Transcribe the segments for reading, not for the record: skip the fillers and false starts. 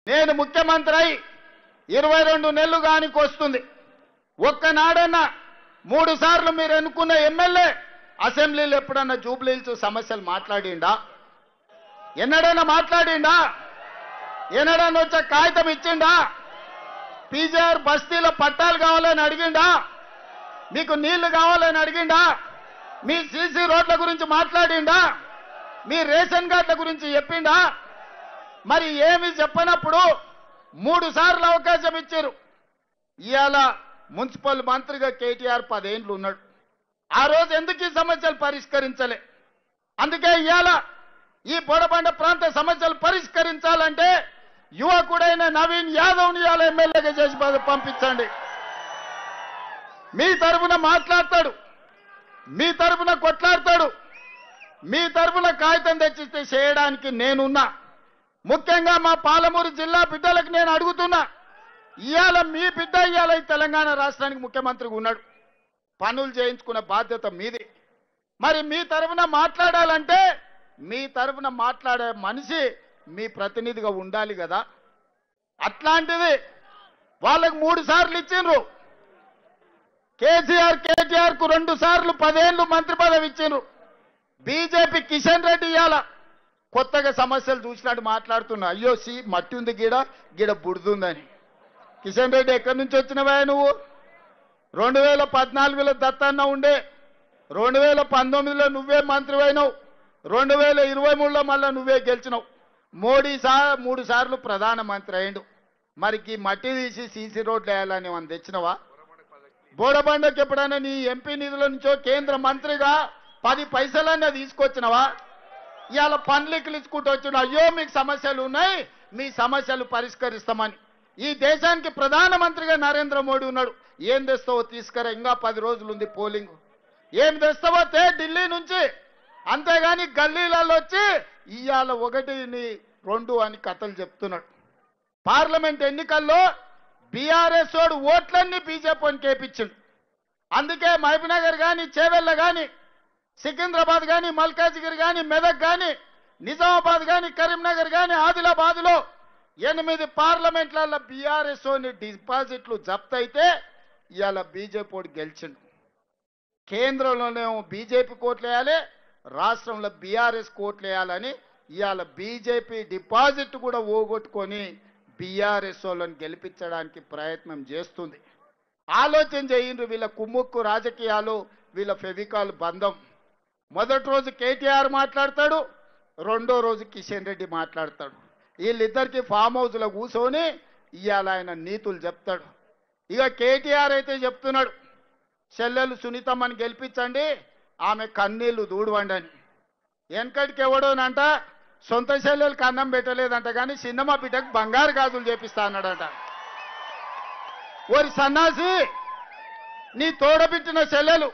నేను ముఖ్యమంత్రి అయి 22 నెలలు గానికి వస్తుంది. ఒక్కనాడన్నా 3 సార్లు మీరు ఎన్నుకున్న ఎమ్మెల్యే అసెంబ్లీలో ఎప్పుడన్నా జూబ్లీహిల్స్ సమస్యలు మాట్లాడిండా? ఎన్నడన్నా మాట్లాడిండా? ఎన్నడన్నా వచ్చే కాగితం ఇచ్చిండా? పీజీఆర్ బస్తీలో పట్టాలు కావాలని అడిగిండా? మీకు నీళ్లు కావాలని అడిగిండా? మీ సీసీ రోడ్ల గురించి మాట్లాడిండా? మీ రేషన్ కార్డుల గురించి చెప్పిండా? మరి ఏమి చెప్పనప్పుడు 3 సార్లు అవకాశం ఇచ్చారు. ఇవాళ మున్సిపల్ మంత్రిగా కేటీఆర్ 10 ఏళ్ళు ఉన్నాడు. ఆ రోజు ఎందుకు ఈ సమస్యలు పరిష్కరించలే? అందుకే ఇవాళ ఈ బోడబండ ప్రాంత సమస్యలు పరిష్కరించాలంటే యువకుడైన నవీన్ యాదవ్ని ఇవాళ ఎమ్మెల్యేగా చేసి పంపించండి. మీ తరఫున మాట్లాడతాడు, మీ తరఫున కొట్లాడతాడు, మీ తరఫున కాగితం తెచ్చిస్తే చేయడానికి నేనున్నా. ముఖ్యంగా మా పాలమూరు జిల్లా బిడ్డలకు నేను అడుగుతున్నా, ఇవాళ మీ బిడ్డ ఇవాళ ఈ తెలంగాణ రాష్ట్రానికి ముఖ్యమంత్రిగా ఉన్నాడు. పనులు చేయించుకునే బాధ్యత మీది. మరి మీ తరఫున మాట్లాడాలంటే మీ తరఫున మాట్లాడే మనిషి మీ ప్రతినిధిగా ఉండాలి కదా. అట్లాంటిది వాళ్ళకు 3 సార్లు ఇచ్చిండ్రు. కేటీఆర్ కు 2 సార్లు 10 ఏళ్ళు మంత్రి పదవి ఇచ్చిండ్రు. బీజేపీ కిషన్ రెడ్డి ఇవాళ కొత్తగా సమస్యలు చూసినట్టు మాట్లాడుతున్నా. అయ్యో మట్టి ఉంది గీడ బుడుతుందని. కిషన్ రెడ్డి ఎక్కడి నుంచి వచ్చినవా నువ్వు? 2014లో దత్తన్న ఉండే, 2019లో నువ్వే మంత్రి అయినావు, 2023లో మళ్ళా నువ్వే గెలిచినావు. మోడీ 3 సార్లు ప్రధానమంత్రి అయిండు. మరి ఈ మట్టి తీసి సీసీ రోడ్లు వేయాలని మనం తెచ్చినవా? బోడబండకి ఎప్పుడైనా నీ ఎంపీ నిధుల నుంచో కేంద్ర మంత్రిగా 10 పైసలన్నా తీసుకొచ్చినవా? ఇవాళ పన్లిక్కులు ఇచ్చుకుంటూ వచ్చిన అయ్యో మీకు సమస్యలు ఉన్నాయి, మీ సమస్యలు పరిష్కరిస్తామని. ఈ దేశానికి ప్రధానమంత్రిగా నరేంద్ర మోడీ ఉన్నాడు. ఏం తెస్తావో తీసుకురా, ఇంకా 10 రోజులు ఉంది పోలింగ్. ఏం తెస్తావో ఢిల్లీ నుంచి, అంతేగాని గల్లీలలో వచ్చి ఇవాళ 1, 2 అని కథలు చెప్తున్నాడు. పార్లమెంట్ ఎన్నికల్లో బీఆర్ఎస్ వాడు ఓట్లన్నీ బీజేపీని కేపించిండు. అందుకే మహబూబ్నగర్ కానీ, చేవెళ్ళ కానీ, సికింద్రాబాద్ కానీ, మల్కాజ్గిరి కానీ, మెదక్ కానీ, నిజామాబాద్ కానీ, కరీంనగర్ కానీ, ఆదిలాబాద్లో 8 పార్లమెంట్లలో బీఆర్ఎస్ డిపాజిట్లు జప్తు అయితే ఇవాళ బీజేపీ వాడు గెలిచిండు. కేంద్రంలోనేమో బీజేపీ కోట్లు వేయాలి, రాష్ట్రంలో బీఆర్ఎస్ కోట్లు వేయాలని ఇవాళ బీజేపీ డిపాజిట్ కూడా ఓగొట్టుకొని బీఆర్ఎస్ వాళ్ళని గెలిపించడానికి ప్రయత్నం చేస్తుంది. ఆలోచన చేయండి. వీళ్ళ కుమ్ముక్కు రాజకీయాలు, వీళ్ళ ఫెవికాల్ బంధం. మొదటి రోజు కేటీఆర్ మాట్లాడతాడు, 2వ రోజు కిషన్ రెడ్డి మాట్లాడతాడు. వీళ్ళిద్దరికి ఫామ్ హౌస్లో కూర్చొని ఇవాళ ఆయన నీతులు చెప్తాడు. ఇక కేటీఆర్ అయితే చెప్తున్నాడు, చెల్లెలు సునీతమ్మని గెలిపించండి, ఆమె కన్నీళ్లు దూడవండి అని. వెనకటికి ఎవడోనంట సొంత చెల్లెలకు అన్నం పెట్టలేదంట, కానీ చిన్నమ్మ బిడ్డకు బంగారు గాజులు చేపిస్తా అన్నాడట. ఓరి సన్నాసి, నీ తోడబిట్టిన చెల్లెలు,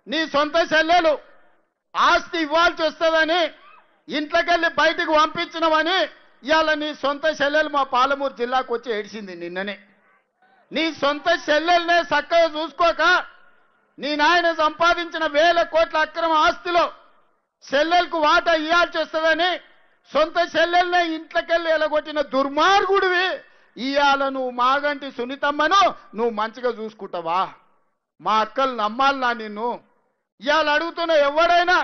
నీ సొంత చెల్లెలు ఆస్తి ఇవ్వాల్సి వస్తుందని ఇంట్లోకెళ్ళి బయటకు పంపించినవని ఇవాళ నీ సొంత చెల్లెలు మా పాలమూరు జిల్లాకు వచ్చి ఏడిసింది నిన్ననే. నీ సొంత చెల్లెలనే చక్కగా చూసుకోక నీ నాయన సంపాదించిన 1000 కోట్ల అక్రమ ఆస్తిలో చెల్లెలకు వాటా ఇవ్వాల్సి వస్తుందని సొంత చెల్లెలనే ఇంట్లోకెళ్ళి ఎలగొట్టిన దుర్మార్గుడివి. ఇవాళ నువ్వు మాగంటి సునీతమ్మను నువ్వు మంచిగా చూసుకుంటావా? మా అక్కలు నమ్మాలనా నిన్ను? ఇవాళ అడుగుతున్న ఎవడైనా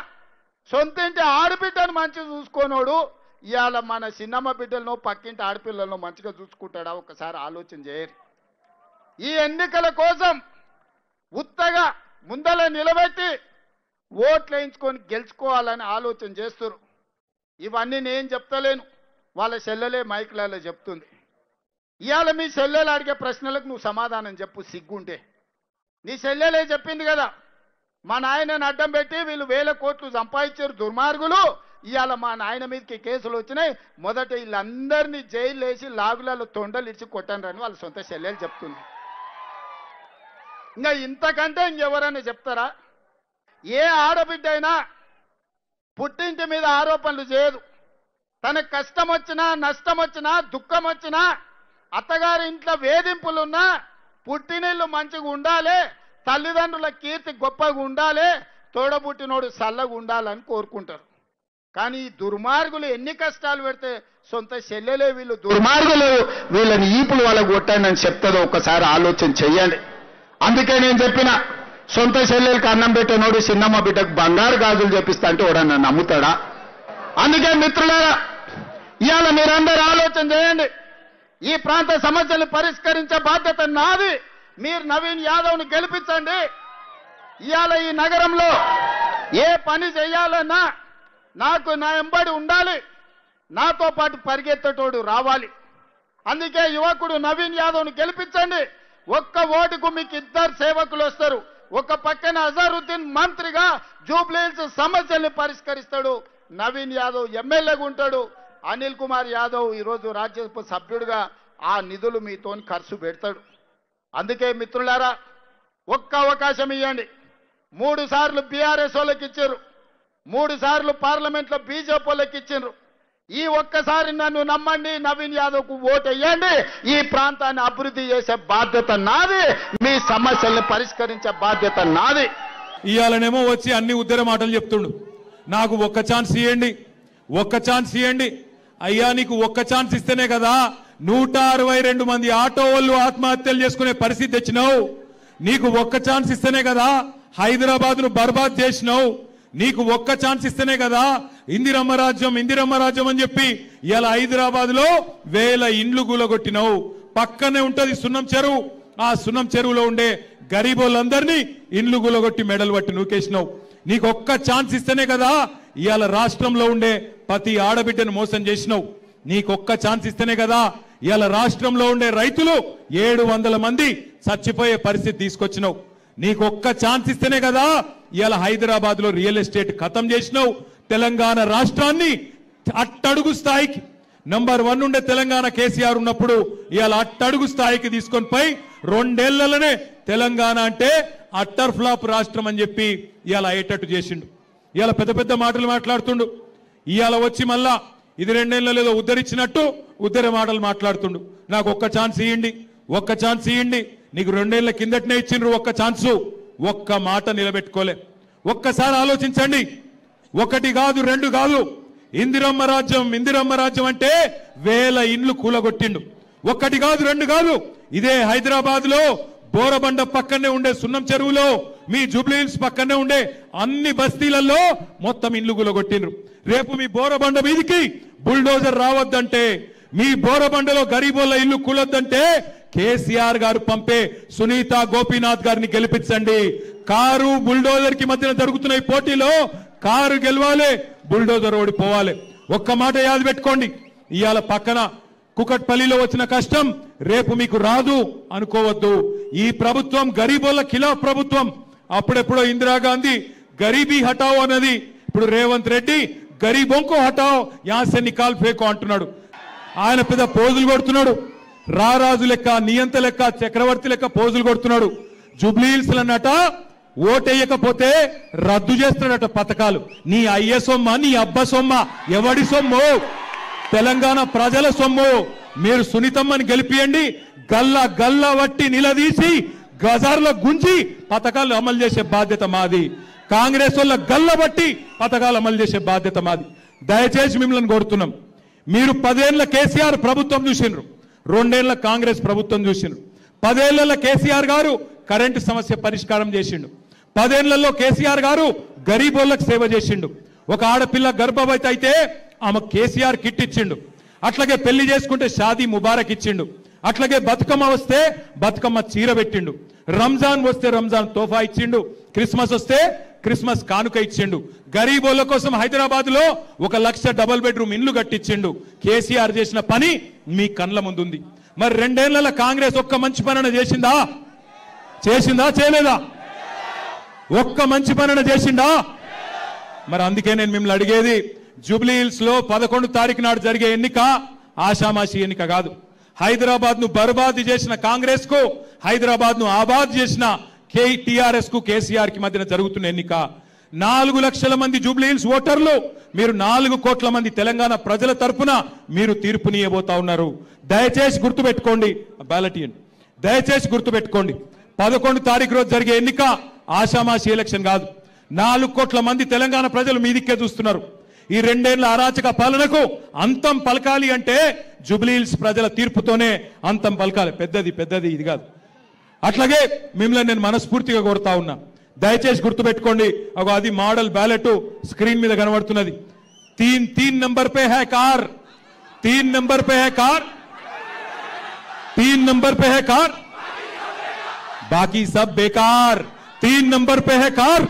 సొంత ఇంటి ఆడబిడ్డను మంచిగా చూసుకోనోడు ఇవాళ మన చిన్నమ్మ బిడ్డలను, పక్కింటి ఆడపిల్లలను మంచిగా చూసుకుంటాడా? ఒకసారి ఆలోచన చేయరు. ఈ ఎన్నికల కోసం ఉత్తగా ముందల నిలబెట్టి ఓట్లు వేయించుకొని గెలుచుకోవాలని ఆలోచన చేస్తారు. ఇవన్నీ నేను చెప్తలేను, వాళ్ళ చెల్లెలే మైకులలో చెప్తుంది. ఇవాళ మీ చెల్లెలు అడిగే ప్రశ్నలకు నువ్వు సమాధానం చెప్పు సిగ్గుంటే. నీ చెల్లెలే చెప్పింది కదా, మా నాయనని అడ్డం పెట్టి వీళ్ళు 1000 కోట్లు సంపాదించారు దుర్మార్గులు, ఇవాళ మా నాయన మీదకి కేసులు వచ్చినాయి, మొదట వీళ్ళందరినీ జైలు వేసి లాగులలో తొండలు ఇచ్చి కొట్టండి వాళ్ళ సొంత చెల్లెలు చెప్తుంది. ఇంకా ఇంతకంటే ఇంకెవరైనా చెప్తారా? ఏ ఆడబిడ్డ అయినా పుట్టింటి మీద ఆరోపణలు చేయదు. తనకు కష్టం వచ్చినా, నష్టం వచ్చినా, దుఃఖం వచ్చినా, అత్తగారి ఇంట్లో వేధింపులున్నా పుట్టినిల్లు మంచిగా ఉండాలి, తల్లిదండ్రుల కీర్తి గొప్పగా ఉండాలి, తోడబుట్టినోడు చల్లగా ఉండాలని కోరుకుంటారు. కానీ ఈ దుర్మార్గులు ఎన్ని కష్టాలు పెడితే సొంత చెల్లెలే వీళ్ళు దుర్మార్గులు, వీళ్ళని ఈపులు వాళ్ళకు కొట్టాను అని చెప్తుందో ఒకసారి ఆలోచన చెయ్యండి. అందుకే నేను చెప్పిన సొంత చెల్లెలకి అన్నం పెట్టినోడు చిన్నమ్మ బిడ్డకు బంగారు గాజులు చెప్పిస్తా అంటే వాడన్నా నమ్ముతాడా? అందుకే మిత్రులారా, ఇవాళ మీరందరూ ఆలోచన చేయండి. ఈ ప్రాంత సమస్యలు పరిష్కరించే బాధ్యత నాది. మీరు నవీన్ యాదవ్ను గెలిపించండి. ఇవాళ ఈ నగరంలో ఏ పని చేయాలన్నా నాకు నా ఎంబడి ఉండాలి, నాతో పాటు పరిగెత్తటోడు రావాలి. అందుకే యువకుడు నవీన్ యాదవ్ను గెలిపించండి. ఒక్క ఓటుకు మీకు 2 సేవకులు వస్తారు. ఒక పక్కన అజరుద్దీన్ మంత్రిగా జూబ్లీహిల్స్ సమస్యల్ని పరిష్కరిస్తాడు, నవీన్ యాదవ్ ఎమ్మెల్యేగా ఉంటాడు, అనిల్ కుమార్ యాదవ్ ఈరోజు రాజ్యసభ సభ్యుడిగా ఆ నిధులు మీతోని ఖర్చు పెడతాడు. అందుకే మిత్రులారా, ఒక్క అవకాశం ఇవ్వండి. 3 సార్లు బీఆర్ఎస్ వాళ్ళకి ఇచ్చారు, 3 సార్లు పార్లమెంట్లో బీజేపీ వాళ్ళకి ఇచ్చారు. ఈ ఒక్కసారి నన్ను నమ్మండి, నవీన్ యాదవ్కు ఓటు వేయండి. ఈ ప్రాంతాన్ని అభివృద్ధి చేసే బాధ్యత నాది, మీ సమస్యల్ని పరిష్కరించే బాధ్యత నాది. ఇవాళనేమో వచ్చి అన్ని ఉద్దర మాటలు చెప్తుండు. నాకు ఒక్క ఛాన్స్ ఇవ్వండి, ఒక్క ఛాన్స్ ఇవ్వండి. అయ్యా, నీకు ఒక్క ఛాన్స్ ఇస్తేనే కదా 162 మంది ఆటో వాళ్ళు ఆత్మహత్యలు చేసుకునే పరిస్థితి తెచ్చినావు. నీకు ఒక్క ఛాన్స్ ఇస్తేనే కదా హైదరాబాద్ను బర్బాద్ చేసినావు. నీకు ఒక్క ఛాన్స్ ఇస్తేనే కదా ఇందిరమ్మ రాజ్యం అని చెప్పి ఇలా హైదరాబాద్ లో 1000 ఇండ్లు కూలగొట్టినావు. పక్కనే ఉంటది సున్నం చెరువు, ఆ సున్నం చెరువులో ఉండే గరీబోళ్ళందరినీ ఇండ్లు కూలగొట్టి మెడలు పట్టి నూకేసినావు. నీకు ఒక్క ఛాన్స్ ఇస్తేనే కదా ఇవాళ రాష్ట్రంలో ఉండే ప్రతి ఆడబిడ్డను మోసం చేసినావు. నీకు ఒక్క ఛాన్స్ ఇస్తేనే కదా ఇవాళ రాష్ట్రంలో ఉండే రైతులు 700 మంది చచ్చిపోయే పరిస్థితి తీసుకొచ్చినావు. నీకు ఒక్క ఛాన్స్ ఇస్తేనే కదా ఇవాళ హైదరాబాద్ లో రియల్ ఎస్టేట్ ఖతం చేసినావు. తెలంగాణ రాష్ట్రాన్ని అట్టడుగు స్థాయికి నంబర్ 1 ఉండే తెలంగాణ కేసీఆర్ ఉన్నప్పుడు ఇవాళ అట్టడుగు స్థాయికి తీసుకొని పోయి 2 ఏళ్లలోనే తెలంగాణ అంటే అట్టర్ ఫ్లాప్ రాష్ట్రం అని చెప్పి ఇవాళ అయ్యేటట్టు చేసిండు. ఇవాళ పెద్ద పెద్ద మాటలు మాట్లాడుతుండు. ఇవాళ వచ్చి మళ్ళా ఇది 2 ఏళ్ళలో ఏదో ఉద్ధరించినట్టు ఉద్ధర మాటలు మాట్లాడుతుండు. నాకు ఒక్క ఛాన్స్ ఇవ్వండి, ఒక్క ఛాన్స్ ఇవ్వండి. నీకు 2 ఏళ్ల కిందటనే ఇచ్చిండ్రు ఒక్క ఛాన్సు, ఒక్క మాట నిలబెట్టుకోలే. ఒక్కసారి ఆలోచించండి. 1 కాదు 2 కాదు, ఇందిరమ్మ రాజ్యం అంటే 1000 ఇండ్లు కూలగొట్టిండు. 1 కాదు 2 కాదు, ఇదే హైదరాబాద్ లో బోరబండ పక్కనే ఉండే సున్నం చెరువులో, మీ జూబ్లీహిల్స్ పక్కనే ఉండే అన్ని బస్తీలలో మొత్తం ఇండ్లు కూలగొట్టిండ్రు. రేపు మీ బోరబండ మీదికి బుల్డోజర్ రావద్దంటే, మీ బోరబండలో గరీబోళ్ళ ఇల్లు కూలొద్దంటే కేసీఆర్ గారు పంపే సునీత గోపీనాథ్ గారిని గెలిపించండి. కారు బుల్డోజర్ కి మధ్యన జరుగుతున్న ఈ పోటీలో కారు గెలవాలి, బుల్డోజర్ ఓడిపోవాలి. ఒక్క మాట యాద పెట్టుకోండి. ఇవాళ పక్కన కుకట్పల్లిలో వచ్చిన కష్టం రేపు మీకు రాదు అనుకోవద్దు. ఈ ప్రభుత్వం గరీబోళ్ళ ఖిలాఫ్ ప్రభుత్వం. అప్పుడెప్పుడో ఇందిరాగాంధీ గరీబీ హటావ్ అన్నది, ఇప్పుడు రేవంత్ రెడ్డి గరీబోంకో హటావ్ యాసే నికాల్ ఫేకో అంటున్నాడు. ఆయన పెద్ద పోజులు కొడుతున్నాడు, రారాజు లెక్క, నియంత లెక్క, చక్రవర్తి లెక్క పోజులు కొడుతున్నాడు. జూబ్లీహిల్స్ అన్నట ఓటేయకపోతే రద్దు చేస్తున్నాడట పథకాలు. నీ అయ్య సొమ్మ, నీ అబ్బ సొమ్మ, ఎవడి సొమ్ము? తెలంగాణ ప్రజల సొమ్ము. మీరు సునీతమ్మని గెలిపియండి, గల్లా వట్టి నిలదీసి గజార్లో గుంజి పథకాలు అమలు చేసే బాధ్యత మాది. కాంగ్రెస్ వాళ్ళ గల్ల బట్టి పథకాలు అమలు చేసే బాధ్యత మాది. దయచేసి మిమ్మల్ని కోరుతున్నాం, మీరు 10 ఏళ్ల కేసీఆర్ ప్రభుత్వం చూసిండ్రు, 2 ఏళ్ల కాంగ్రెస్ ప్రభుత్వం చూసిండ్రు. 10 ఏళ్ల కేసీఆర్ గారు కరెంటు సమస్య పరిష్కారం చేసిండు. 10 ఏళ్లలో కేసీఆర్ గారు గరీబోళ్ళకు సేవ చేసిండు. ఒక ఆడపిల్ల గర్భవతి అయితే ఆమె కేసీఆర్ కిట్ ఇచ్చిండు. అట్లాగే పెళ్లి చేసుకుంటే షాదీ ముబారక్ ఇచ్చిండు. అట్లాగే బతుకమ్మ వస్తే బతుకమ్మ చీర పెట్టిండు. రంజాన్ వస్తే రంజాన్ తోఫా ఇచ్చిండు. క్రిస్మస్ వస్తే క్రిస్మస్ కానుక ఇచ్చిండు. గరీబోళ్ళ కోసం హైదరాబాద్ లో 1 లక్ష డబుల్ బెడ్రూమ్ ఇండ్లు కట్టించిండు. కేసీఆర్ చేసిన పని మీ కండ్ల ముందుంది. మరి 2 ఏళ్ల కాంగ్రెస్ ఒక్క మంచి పనన చేసిందా? చేయలేదా? ఒక్క మంచి పనన చేసిందా? మరి అందుకే నేను మిమ్మల్ని అడిగేది, జూబ్లీహిల్స్ లో 11 తారీఖు నాడు జరిగే ఎన్నిక ఆషామాషి ఎన్నిక కాదు. హైదరాబాద్ ను బర్బాద్ చేసిన కాంగ్రెస్ కు, హైదరాబాద్ ను ఆబాద్ చేసిన టీఆర్ఎస్ కు, కేసీఆర్ కి మధ్యన జరుగుతున్న ఎన్నిక. 4 లక్షల మంది జూబ్లీహిల్స్ ఓటర్లు, మీరు 4 కోట్ల మంది తెలంగాణ ప్రజల తరపున మీరు తీర్పునియబోతా ఉన్నారు. దయచేసి గుర్తుపెట్టుకోండి, బ్యాలెట్ ఇవ్వండి. దయచేసి గుర్తుపెట్టుకోండి, 11 తారీఖు రోజు జరిగే ఎన్నిక ఆషామాషి ఎలక్షన్ కాదు. 4 కోట్ల మంది తెలంగాణ ప్రజలు మీ దిక్కే చూస్తున్నారు. ఈ 2 ఏళ్ల అరాచక పాలనకు అంతం పలకాలి అంటే జూబ్లీహిల్స్ ప్రజల తీర్పుతోనే అంతం పలకాలి. పెద్దది ఇది కాదు. అట్లాగే మిమ్మల్ని నేను మనస్ఫూర్తిగా కోరుతా ఉన్నా, దయచేసి గుర్తుపెట్టుకోండి. అది మోడల్ బ్యాలెట్ స్క్రీన్ మీద కనబడుతున్నది. 3 नंबर पे है कार, 3 नंबर पे है कार, 3 नंबर पे है कार, बाकी सब बेकार. 3 नंबर पे है कार.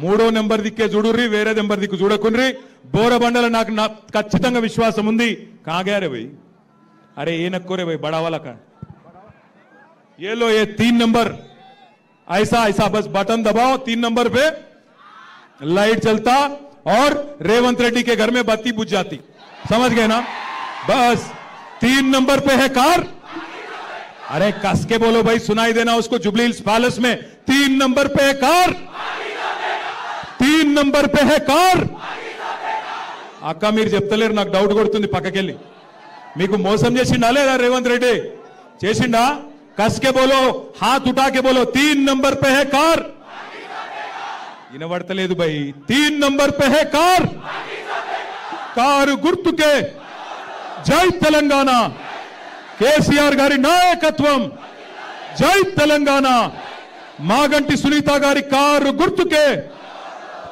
3వ నెంబర్ దిక్కే చూడుర్రి, వేరే నెంబర్ దిక్కు చూడకుండ్రి. బోరబండల నాకు ఖచ్చితంగా విశ్వాసం ఉంది. కాగారే భయ్, అరే ఏ నక్కోరే భయ్, బడా वाला का ये लो, ये 3 नंबर ऐसा बस बटन दबाओ, 3 नंबर पे लाइट चलता और रेवंत रेड्डी के घर में बत्ती बुझ जाती. समझ गए ना? बस 3 नंबर पे है कार. अरे कस के बोलो भाई, सुनाई देना उसको. जुबली हिल्स पैलेस में 3 नंबर पे है कार, 3 नंबर पे है कार. అక్క మీరు చెప్తలేరు, నాకు డౌట్ కొడుతుంది. పక్కకెళ్ళి మీకు మోసం చేసిండా లేదా రేవంత్ రెడ్డి? చేసిండా? కస్కే బోలో, హాత్ ఉఠాకే బోలో, 3 नंबर पे है कार. వినబడతలేదు భయ్. 3 नंबर पे है कार. కారు గుర్తుకే జై తెలంగాణ, కేసీఆర్ గారి నాయకత్వం. జై తెలంగాణ. మాగంటి సునీత గారి కారు గుర్తుకే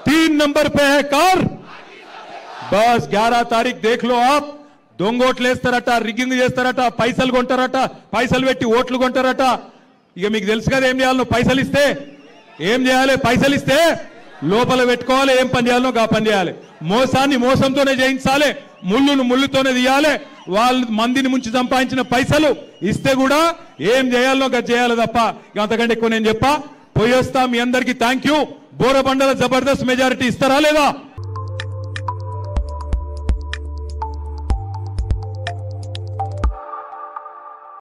3 नंबर पे है कार. बस 11 तारीख देख लो आप. దొంగోట్లు వేస్తారట, రిగ్గింగ్ చేస్తారట, పైసలు కొంటారట, పైసలు పెట్టి ఓట్లు కొంటారట. ఇక మీకు తెలుసు కదా ఏం చేయాలో. పైసలు ఇస్తే ఏం చేయాలి? పైసలు ఇస్తే లోపల పెట్టుకోవాలి, ఏం పని చేయాలో గా పని చేయాలి. మోసాన్ని మోసంతోనే చేయించాలి, ముళ్ళును ముళ్ళుతోనే తీయాలి. వాళ్ళు మందిని ముంచి సంపాదించిన పైసలు ఇస్తే కూడా ఏం చేయాలో గది చేయాలి తప్ప అంతకంటే ఎక్కువ నేను చెప్పా. పోయేస్తా. మీ అందరికీ థ్యాంక్ యూ. బోరబండల జబర్దస్త్ మెజారిటీ ఇస్తారా లేదా?